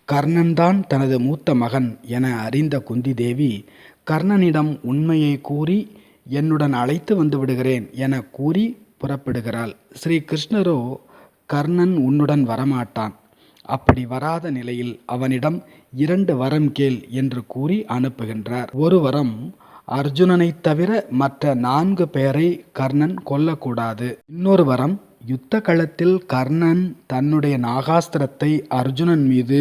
கர்ணன்தான் தனது மூத்த மகன் என அறிந்த குந்தி தேவி கர்ணனிடம் உண்மையை கூறி என்னுடன் அழைத்து வந்து விடுகிறேன் என கூறி புறப்படுகிறாள். ஸ்ரீ கிருஷ்ணரோ கர்ணன் உன்னுடன் வரமாட்டான், அப்படி வராத நிலையில் அவனிடம் 2 வரம் கேள் என்று கூறி அனுப்புகின்றார். ஒரு வரம், அர்ஜுனனைத் தவிர மற்ற 4 பேரை கர்ணன் கொல்லக்கூடாது. இன்னொரு வரம், யுத்த களத்தில் கர்ணன் தன்னுடைய நாகாஸ்திரத்தை அர்ஜுனன் மீது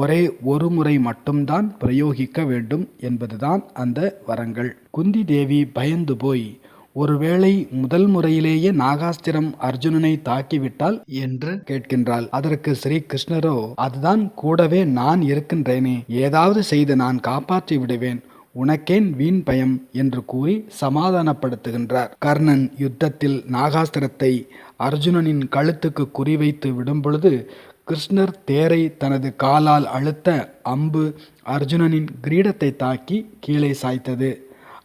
ஒரே ஒரு முறை மட்டும்தான் பிரயோகிக்க வேண்டும் என்பதுதான் அந்த வரங்கள். குந்தி தேவி பயந்து போய், ஒருவேளை முதல் முறையிலேயே நாகாஸ்திரம் அர்ஜுனனை தாக்கிவிட்டால் என்று கேட்கின்றாள். அதற்கு ஸ்ரீ கிருஷ்ணரோ, அதுதான் கூடவே நான் இருக்கின்றேனே, ஏதாவது செய்து நான் காப்பாற்றி விடுவேன், உனக்கேன் வீண் பயம் என்று கூறி சமாதானப்படுத்துகின்றார். கர்ணன் யுத்தத்தில் நாகாஸ்திரத்தை அர்ஜுனனின் கழுத்துக்கு குறிவைத்து விடும் பொழுது கிருஷ்ணர் தேரை தனது காலால் அழுத்த அம்பு அர்ஜுனனின் கிரீடத்தை தாக்கி கீழே சாய்த்தது.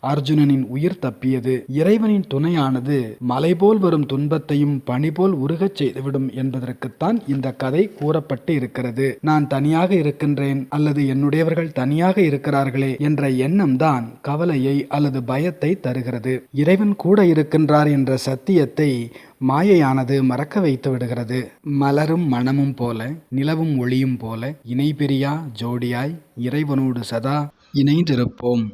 அர்ஜுனனின் உயிர் தப்பியது. இறைவனின் துணையானது மலைபோல் வரும் துன்பத்தையும் பனிபோல் உருகச் செய்துவிடும் என்பதற்குத்தான் இந்த கதை கூறப்பட்டு இருக்கிறது. நான் தனியாக இருக்கின்றேன் அல்லது என்னுடையவர்கள் தனியாக இருக்கிறார்களே என்ற எண்ணம் தான் கவலையை அல்லது பயத்தை தருகிறது. இறைவன் கூட இருக்கின்றார் என்ற சத்தியத்தை மாயையானது மறக்க வைத்து விடுகிறது. மலரும் மனமும் போல, நிலவும் ஒளியும் போல இணை பிரியா ஜோடியாய் இறைவனோடு சதா இணைந்திருப்போம்.